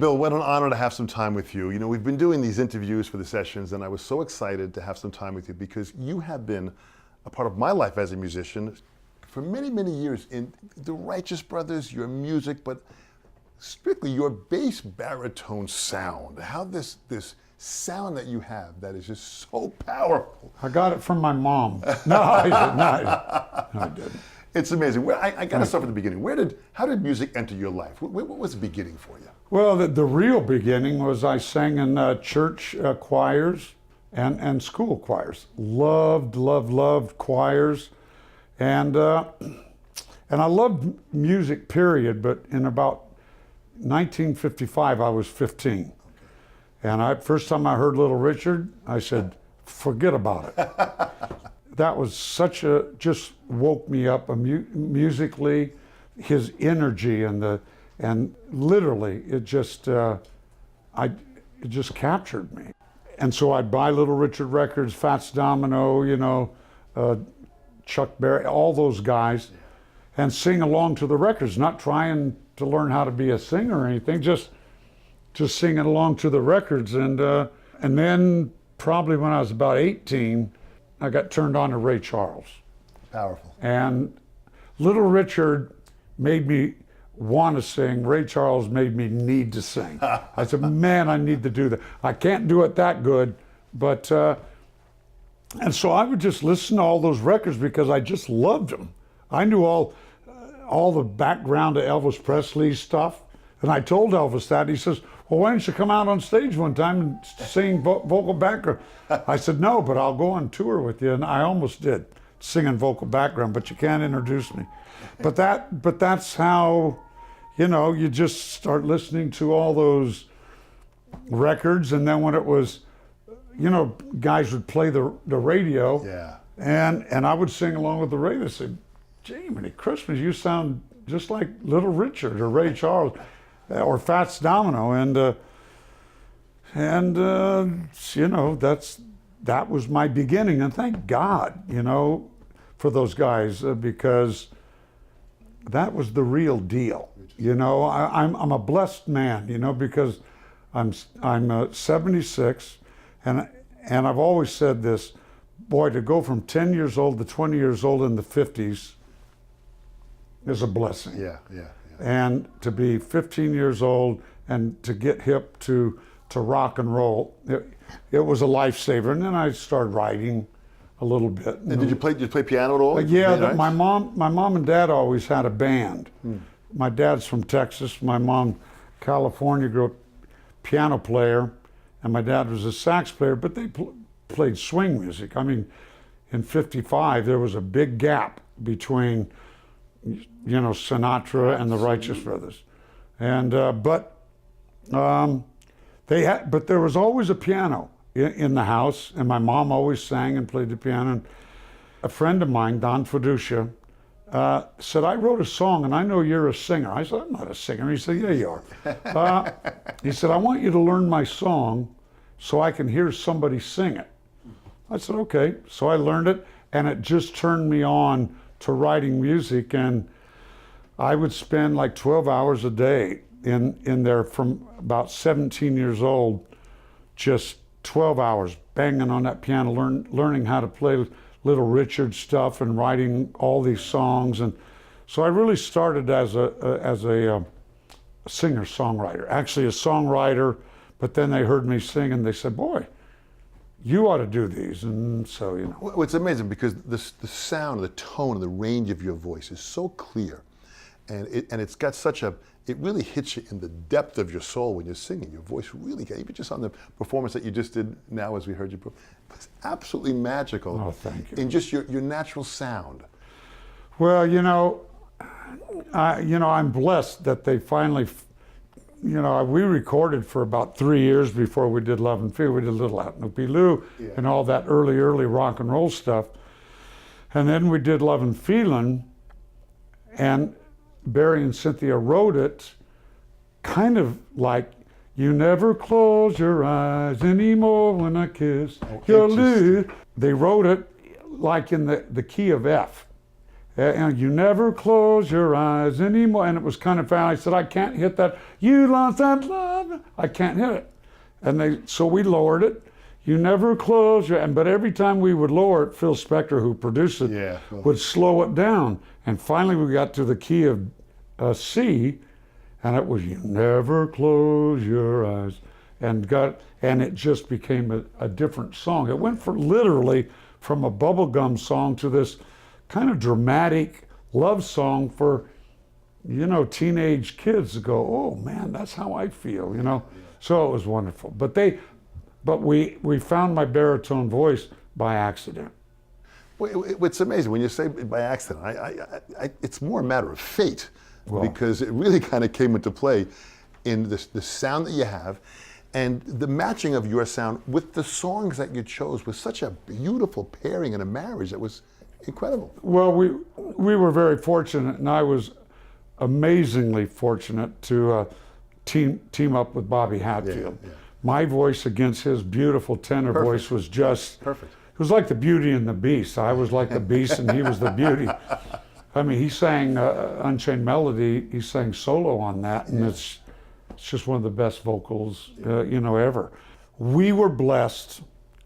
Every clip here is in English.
Bill, what an honor to have some time with you. You know, we've been doing these interviews for the sessions, and I was so excited to have some time with you because you have been a part of my life as a musician for many, many years in the Righteous Brothers, your music, but strictly your bass baritone sound. How this sound that you have that is just so powerful. I got it from my mom. No, I didn't. It's amazing. I got to start from the beginning. How did music enter your life? What was the beginning for you? Well, the real beginning was I sang in church choirs and school choirs. Loved choirs, and I loved music. Period. But in about 1955, I was 15, and first time I heard Little Richard, I said, "Forget about it." That was just woke me up musically, his energy and literally it just captured me. And so I'd buy Little Richard records, Fats Domino, Chuck Berry, all those guys, and sing along to the records, not trying to learn how to be a singer or anything, just singing along to the records. And then probably when I was about 18, I got turned on to Ray Charles. Powerful. And Little Richard made me want to sing. Ray Charles made me need to sing. I said, man, I need to do that. I can't do it that good, but, and so I would just listen to all those records because I just loved them. I knew all the background to Elvis Presley stuff. And I told Elvis that. He says, well, why don't you come out on stage one time and sing vocal background? I said, no, but I'll go on tour with you. And I almost did, singing vocal background, but you can't introduce me. But that's how, you just start listening to all those records. And then when it was, guys would play the radio. Yeah. And I would sing along with the radio. They said, gee, Merry Christmas, you sound just like Little Richard or Ray Charles. Or Fats Domino, and that was my beginning, and thank God, for those guys because that was the real deal. I'm a blessed man, because I'm 76, and I've always said this, boy, to go from 10 years old to 20 years old in the 50s is a blessing. Yeah. And to be 15 years old and to get hip to rock and roll, it was a lifesaver. And then I started writing a little bit. And did you play piano at all? Yeah, my mom and dad always had a band. My dad's from Texas. My mom, California, grew up piano player, and my dad was a sax player. But they played swing music. I mean, in '55 there was a big gap between Sinatra and the Righteous Brothers, and but there was always a piano in the house, and my mom always sang and played the piano. And a friend of mine, Don Fiducia, said, I wrote a song, and I know you're a singer. I said, I'm not a singer. He said, yeah, you are. He said, I want you to learn my song so I can hear somebody sing it. I said, okay. So I learned it, and it just turned me on to writing music, and I would spend like 12 hours a day in there from about 17 years old, just 12 hours banging on that piano, learning how to play Little Richard stuff and writing all these songs. And so I really started as a singer-songwriter, actually a songwriter, but then they heard me sing and they said, boy, you ought to do these. And so, Well, it's amazing because the sound, the tone, and the range of your voice is so clear. And it's got it really hits you in the depth of your soul when you're singing. Your voice really, even just on the performance that you just did now as we heard you, it's absolutely magical. Oh, thank you. In just your natural sound. Well, I'm blessed that they finally, we recorded for about 3 years before we did Lovin Feeling. We did Little Out Noopy Lou and all that early rock and roll stuff. And then we did Lovin Feeling, and Barry and Cynthia wrote it kind of like, you never close your eyes anymore when I kiss your lips. They wrote it like in the key of F. And you never close your eyes anymore. And it was kind of fun. I said, I can't hit that. You lost that love. I can't hit it. And so we lowered it. You never close your, but every time we would lower it, Phil Spector, who produced it, would slow it down. And finally we got to the key of C, and it was, you never close your eyes. And it just became a different song. It went literally from a bubblegum song to this kind of dramatic love song for, teenage kids to go, oh man, that's how I feel, So it was wonderful. But we found my baritone voice by accident. Well, it's amazing when you say by accident. It's more a matter of fate, because it really kind of came into play in the sound that you have, and the matching of your sound with the songs that you chose was such a beautiful pairing and a marriage that was incredible. Well, we were very fortunate, and I was amazingly fortunate to team up with Bobby Hatfield. Yeah. My voice against his beautiful tenor voice was just perfect. It was like the Beauty and the Beast. I was like the Beast, and he was the Beauty. I mean, he sang Unchained Melody. He sang solo on that, and it's just one of the best vocals, ever. We were blessed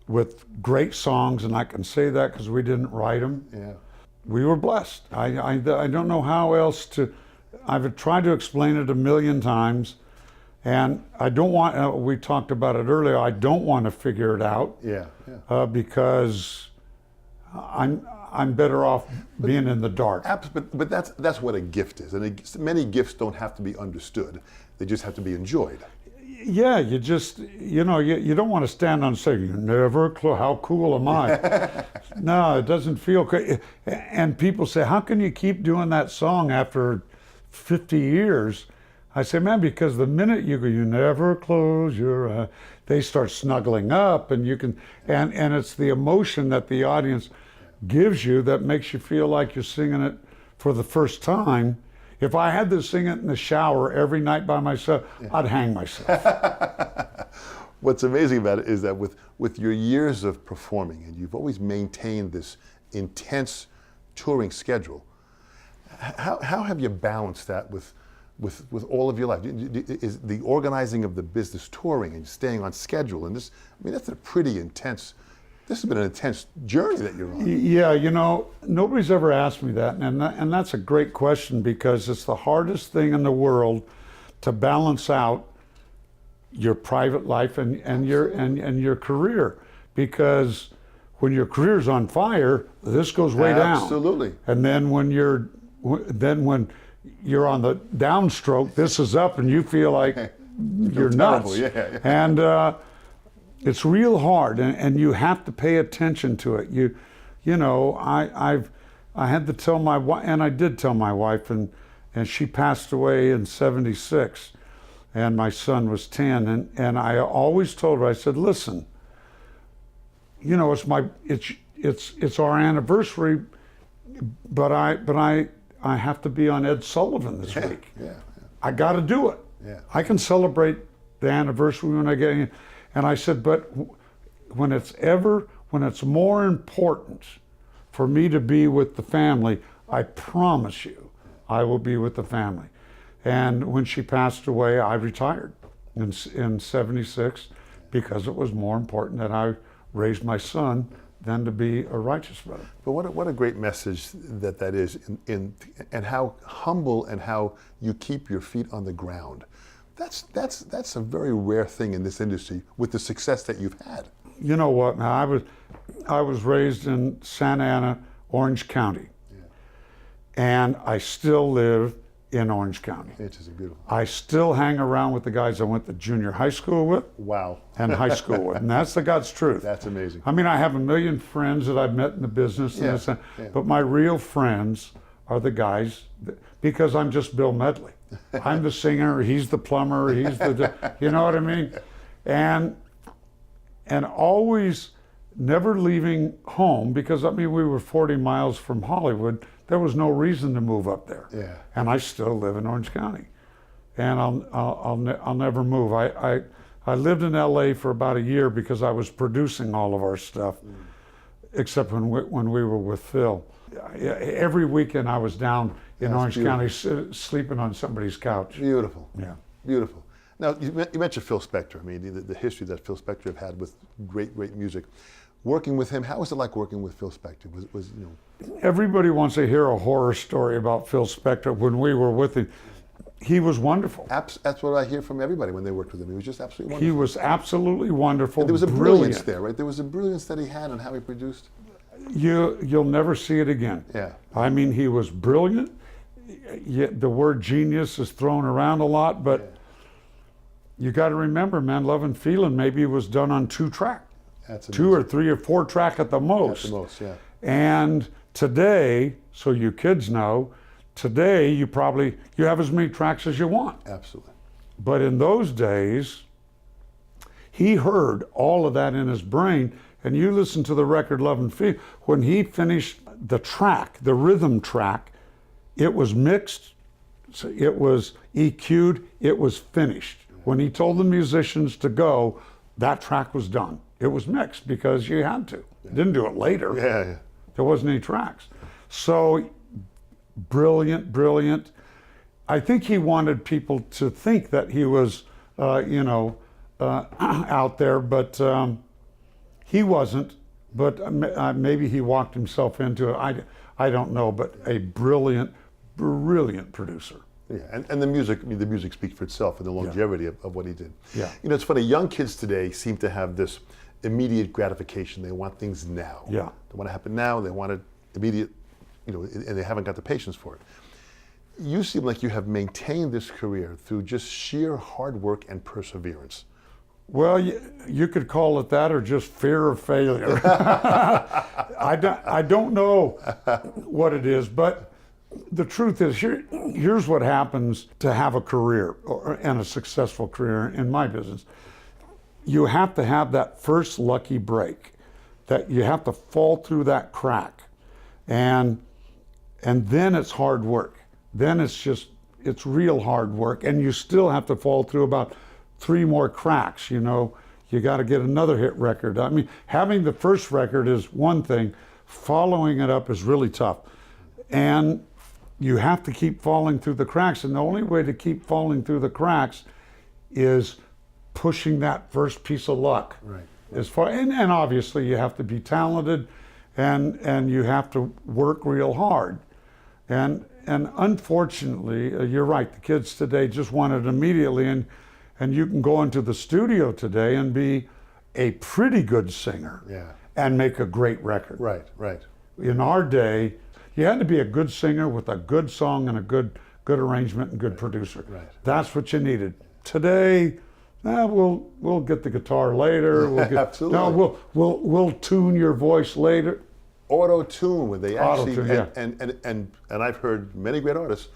with great songs, and I can say that because we didn't write them. Yeah. We were blessed. I don't know how else to. I've tried to explain it a million times. And I don't want, we talked about it earlier, I don't want to figure it out. Because I'm better off being in the dark. But that's what a gift is. And many gifts don't have to be understood. They just have to be enjoyed. Yeah, you just, you don't want to stand on stage, you never, how cool am I? No, it doesn't feel, and people say, how can you keep doing that song after 50 years? I say, man, because the minute you go, you never close your eyes, they start snuggling up, and you can, and it's the emotion that the audience gives you that makes you feel like you're singing it for the first time. If I had to sing it in the shower every night by myself, I'd hang myself. What's amazing about it is that with your years of performing, and you've always maintained this intense touring schedule, how have you balanced that with all of your life? Is the organizing of the business, touring and staying on schedule, and this, that's a pretty intense, this has been an intense journey that you're on. Yeah, nobody's ever asked me that, and that's a great question, because it's the hardest thing in the world to balance out your private life and your career, because when your career's on fire, this goes way down. Absolutely. And then when you're on the downstroke, this is up, and you feel like you're nuts. Yeah. And it's real hard, and you have to pay attention to it. I had to tell my wife, and I did tell my wife, and she passed away in '76, and my son was 10, and I always told her, I said, listen, it's our anniversary, but I have to be on Ed Sullivan this week. Yeah. I got to do it. Yeah. I can celebrate the anniversary when I get in. And I said, but when it's more important for me to be with the family, I promise you, I will be with the family. And when she passed away, I retired in '76 because it was more important that I raised my son than to be a righteous brother. But what a great message that is, and how humble and how you keep your feet on the ground. That's a very rare thing in this industry with the success that you've had. You know what? Now I was raised in Santa Ana, Orange County, and I still live in Orange County. It's just beautiful. I still hang around with the guys I went to junior high school with. Wow. And high school with, and that's the God's truth. That's amazing. I mean, I have a million friends that I've met in the business, but my real friends are the guys because I'm just Bill Medley. I'm the singer, he's the plumber, he's the, you know what I mean? And always never leaving home, because we were 40 miles from Hollywood. There was no reason to move up there. Yeah. And I still live in Orange County, and I'll never move. I lived in LA for about a year because I was producing all of our stuff, except when we were with Phil. Every weekend I was down in That's Orange beautiful. County sleeping on somebody's couch. Beautiful. Yeah. Beautiful. Now, you mentioned Phil Spector. I mean, the history that Phil Spector have had with great music. Working with him, how was it like working with Phil Spector? Was Everybody wants to hear a horror story about Phil Spector. When we were with him, he was wonderful. That's what I hear from everybody when they worked with him. He was just absolutely He wonderful. was absolutely wonderful. There was a brilliant. brilliance there, right? There was a brilliance that he had in how he produced. You'll never see it again. Yeah. I mean, he was brilliant. Yet the word genius is thrown around a lot, but you got to remember, man, Lovin Feeling maybe was done on 2-track. That's 2 or 3 or 4-track at the most. At the most, yeah. And today, so you kids know, today you have as many tracks as you want. Absolutely. But in those days, he heard all of that in his brain. And you listen to the record Lovin Feeling, when he finished the track, the rhythm track, it was mixed, so it was EQ'd, it was finished. When he told the musicians to go, that track was done. It was mixed because you had to. Didn't do it later. Yeah. There wasn't any tracks. So brilliant. I think he wanted people to think that he was, out there, but he wasn't. But maybe he walked himself into it. I don't know, but a brilliant producer. Yeah, and the music speaks for itself and the longevity of what he did. Yeah. You know, it's funny, young kids today seem to have this immediate gratification. They want things now. Yeah. They want to happen now, they want it immediate, and they haven't got the patience for it. You seem like you have maintained this career through just sheer hard work and perseverance. Well, you could call it that or just fear of failure. I don't know what it is, but the truth is, here's what happens to have a career and a successful career in my business. You have to have that first lucky break, that you have to fall through that crack, and then it's hard work. Then it's real hard work, and you still have to fall through about 3 more cracks. You got to get another hit record. I mean, having the first record is one thing, following it up is really tough, and you have to keep falling through the cracks, and the only way to keep falling through the cracks is pushing that first piece of luck. Right. And obviously you have to be talented, and you have to work real hard. And unfortunately, you're right, the kids today just want it immediately, and you can go into the studio today and be a pretty good singer and make a great record. Right. In our day, you had to be a good singer with a good song and a good arrangement and good producer. Right. That's what you needed. Today, we'll get the guitar later. Absolutely. No, we'll tune your voice later. Auto-tune, where they actually, Auto-tune, and I've heard many great artists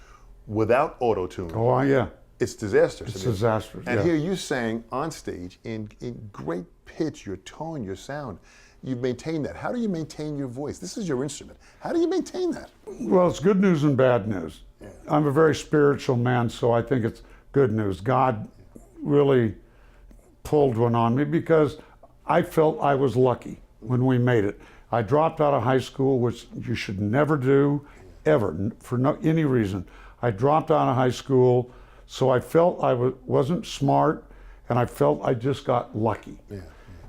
without auto-tune. Oh yeah. It's disastrous. It's disastrous. And yeah. here you sang on stage in great pitch, your tone, your sound. You've maintained that. How do you maintain your voice? This is your instrument. How do you maintain that? Well, it's good news and bad news. Yeah. I'm a very spiritual man, so I think it's good news. God really pulled one on me because I felt I was lucky when we made it. I dropped out of high school, which you should never do, ever, for any reason. I dropped out of high school, so I felt I wasn't smart, and I felt I just got lucky. Yeah.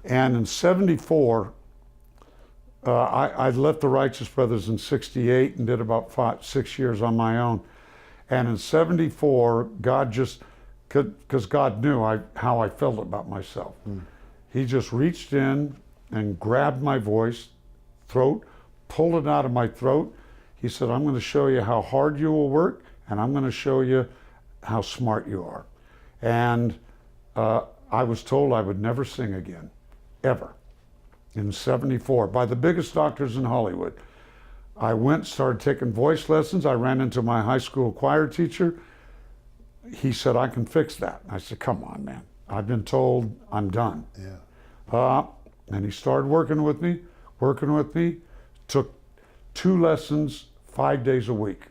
And in '74, I left the Righteous Brothers in '68 and did about 6 years on my own. And in '74, God just, because God knew how I felt about myself. He just reached in and grabbed my throat, pulled it out of my throat. He said, I'm going to show you how hard you will work, and I'm going to show you how smart you are. And I was told I would never sing again, ever, in '74, by the biggest doctors in Hollywood. I went, started taking voice lessons. I ran into my high school choir teacher. He said, I can fix that. I said, come on, man. I've been told I'm done. Yeah. And he started working with me, took 2 lessons 5 days a week.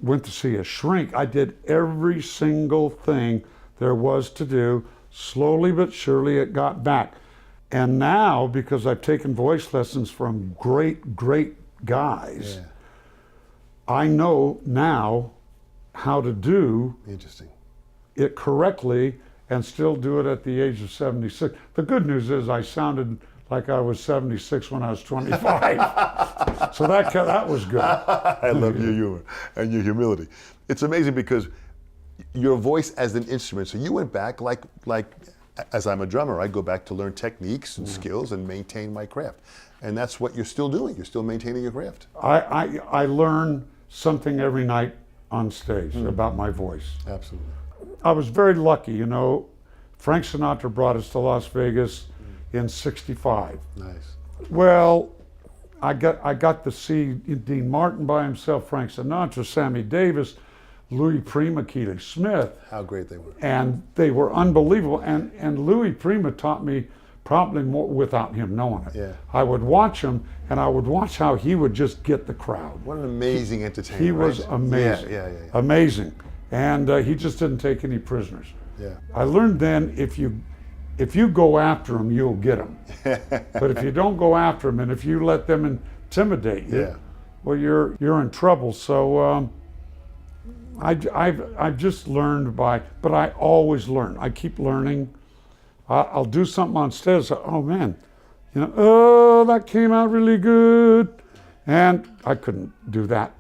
Went to see a shrink. I did every single thing there was to do. Slowly but surely it got back. And now, because I've taken voice lessons from great guys, Yeah. I know now how to do Interesting. it correctly and still do it at the age of 76. The good news is I sounded like I was 76 when I was 25. So that was good. I love your humor and your humility. It's amazing because your voice as an instrument, so you went back like as I'm a drummer, I go back to learn techniques and skills and maintain my craft. And that's what you're still doing. You're still maintaining your craft. I learn something every night on stage about my voice. Absolutely. I was very lucky, you know. Frank Sinatra brought us to Las Vegas in '65. Nice. Well, I got to see Dean Martin by himself, Frank Sinatra, Sammy Davis, Louis Prima, Keely Smith. How great they were. And they were unbelievable. And Louis Prima taught me probably more without him knowing it. Yeah. I would watch him, and I would watch how he would just get the crowd. What an amazing entertainer. He was right? amazing. Yeah. Amazing. And he just didn't take any prisoners. Yeah. I learned then if you go after them, you'll get them. But if you don't go after them, and if you let them intimidate you, Yeah. well, you're in trouble. So I've just learned but I always learn. I keep learning. I'll do something on stage. Oh man, you know, oh, that came out really good, and I couldn't do that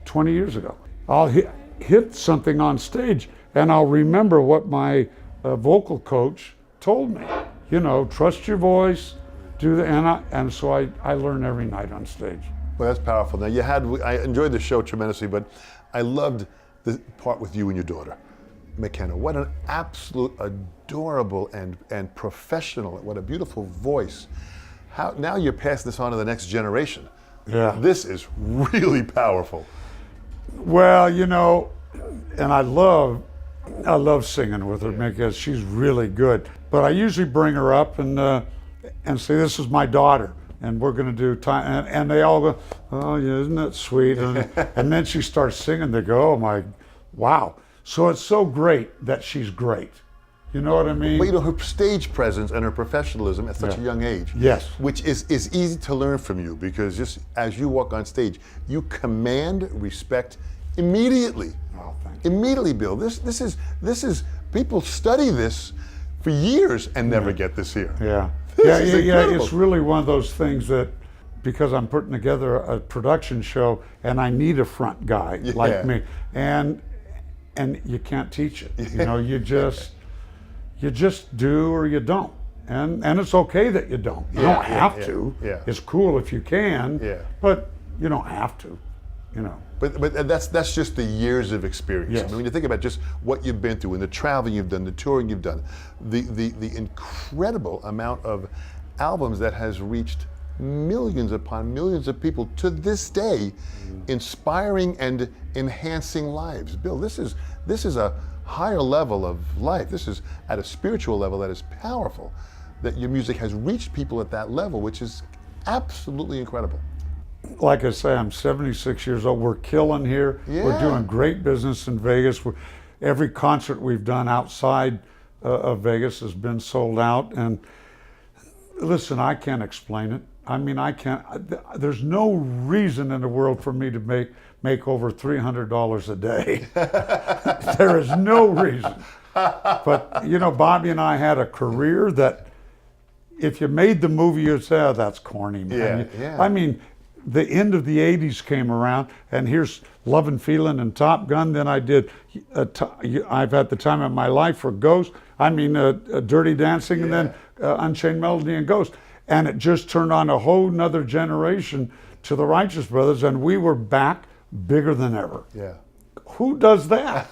20 years ago. I'll hit something on stage, and I'll remember what my vocal coach told me. You know, trust your voice, do the, and so I learn every night on stage. Well, that's powerful. Now, I enjoyed the show tremendously, but I loved the part with you and your daughter, Makenna. What an absolute adorable and professional, what a beautiful voice. Now you're passing this on to the next generation. Yeah. This is really powerful. Well, you know, and I love singing with her because she's really good. But I usually bring her up and say, "This is my daughter, and we're going to do time." And they all go, "Oh, yeah, isn't that sweet?" And then she starts singing. They go, "Oh my, wow!" So it's so great that she's great. You know what I mean? But you know, her stage presence and her professionalism at such a young age, Yes. which is easy to learn from you, because just as you walk on stage, you command respect immediately. Oh, thank you. Immediately, Bill. This is people study this for years and never get this here. Yeah. This is incredible. It's really one of those things that, because I'm putting together a production show and I need a front guy like me, and you can't teach it. You know, you just do or you don't, and it's okay that you don't. You don't have to. Yeah. It's cool if you can. Yeah. But you don't have to. You know. But that's just the years of experience. Yes. I mean, when you think about just what you've been through and the traveling you've done, the touring you've done, the incredible amount of albums that has reached millions upon millions of people to this day, inspiring and enhancing lives. Bill, this is a higher level of life. This is at a spiritual level that is powerful, that your music has reached people at that level, which is absolutely incredible. Like I say, I'm 76 years old. We're killing here. We're Yeah. doing great business in Vegas. Every concert we've done outside of Vegas has been sold out. And listen, I can't explain it. I mean, I can't. There's no reason in the world for me to make over $300 a day. There is no reason. But you know, Bobby and I had a career that, if you made the movie, you'd say, "Oh, that's corny, man." Yeah. I mean, the end of the '80s came around, and here's Lovin Feeling and Top Gun. Then I did. I've had the time of my life for Ghost. I mean, Dirty Dancing, and then Unchained Melody and Ghost. And it just turned on a whole nother generation to the Righteous Brothers, and we were back bigger than ever. Yeah. Who does that?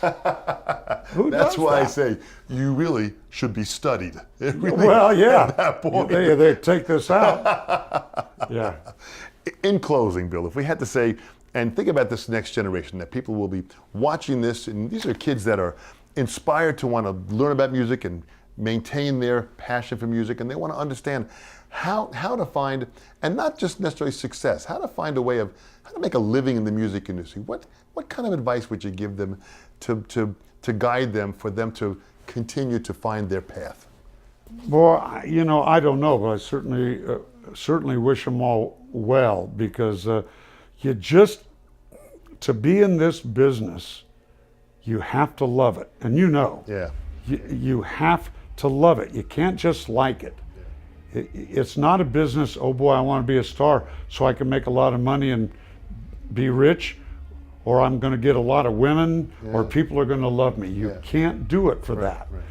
Who That's does why that? I say you really should be studied. Well, yeah. At that point. They take this out. Yeah. In closing, Bill, if we had to say, and think about this next generation, that people will be watching this, and these are kids that are inspired to want to learn about music and maintain their passion for music, and they want to understand how to find, and not just necessarily success, how to find a way of how to make a living in the music industry. What kind of advice would you give them to guide them, for them to continue to find their path? Well, you know, I don't know, but I certainly wish them all well, because you just, to be in this business, you have to love it. And you know, Yeah. you have to love it. You can't just like it. It's not a business, oh boy, I want to be a star so I can make a lot of money and be rich, or I'm going to get a lot of women, or people are going to love me. You can't do it for that. Right.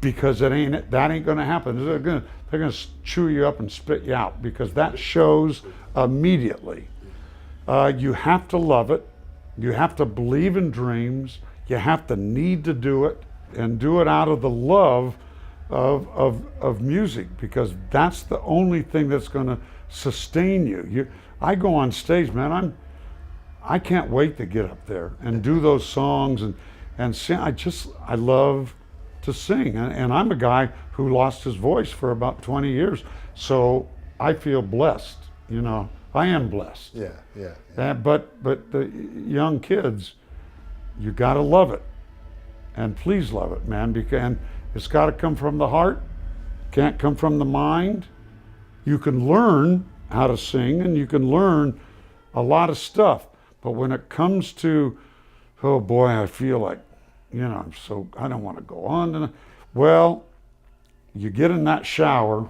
Because that ain't going to happen. They're going to chew you up and spit you out, because that shows immediately. You have to love it. You have to believe in dreams. You have to need to do it, and do it out of the love of music, because that's the only thing that's going to sustain you. I go on stage, man. I can't wait to get up there and do those songs and sing. I love to sing, and I'm a guy who lost his voice for about 20 years, so I feel blessed. You know, I am blessed. Yeah. But the young kids, you got to love it, and please love it, man. Because it's got to come from the heart. Can't come from the mind. You can learn how to sing, and you can learn a lot of stuff. But when it comes to, oh boy, I feel like, you know, I don't want to go on. Well, you get in that shower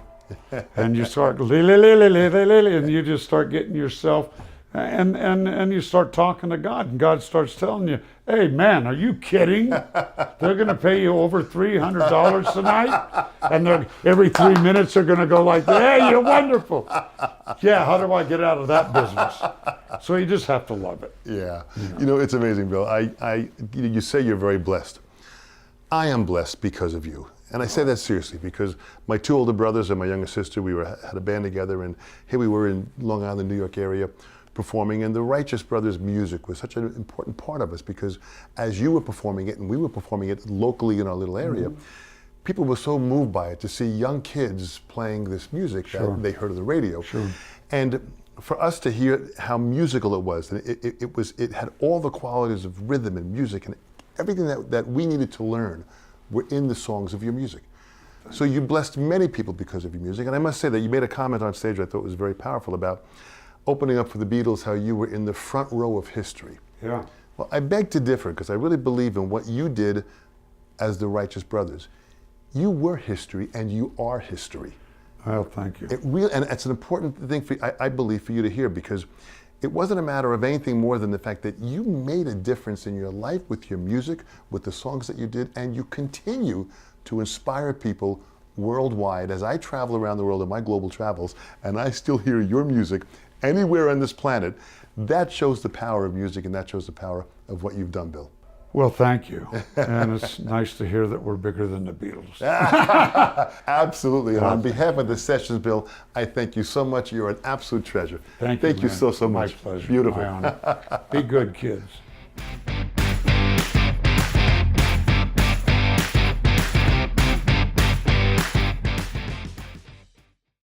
and you start, and you just start getting yourself, and you start talking to God, and God starts telling you, hey man, are you kidding? They're going to pay you over $300 tonight, and every 3 minutes they're going to go like, hey, you're wonderful. Yeah, how do I get out of that business? So you just have to love it. Yeah. You know, it's amazing, Bill. You say you're very blessed. I am blessed because of you. And I say that seriously, because my two older brothers and my younger sister, had a band together, and here we were in Long Island, New York area, performing, and the Righteous Brothers music was such an important part of us, because as you were performing it and we were performing it locally in our little area, people were so moved by it to see young kids playing this music that they heard on the radio. And for us to hear how musical it was, and it had all the qualities of rhythm and music, and everything that we needed to learn were in the songs of your music. So you blessed many people because of your music. And I must say that you made a comment on stage I thought was very powerful about opening up for the Beatles, how you were in the front row of history. Yeah. Well, I beg to differ, because I really believe in what you did as the Righteous Brothers. You were history, and you are history. Well, thank you. And it's an important thing, I believe, for you to hear, because it wasn't a matter of anything more than the fact that you made a difference in your life with your music, with the songs that you did, and you continue to inspire people worldwide. As I travel around the world in my global travels, and I still hear your music anywhere on this planet, that shows the power of music, and that shows the power of what you've done, Bill. Well, thank you. And it's nice to hear that we're bigger than the Beatles. Absolutely. And on behalf of the Sessions, Bill, I thank you so much. You're an absolute treasure. Thank you so much. My pleasure. Beautiful. My honor. Be good, kids.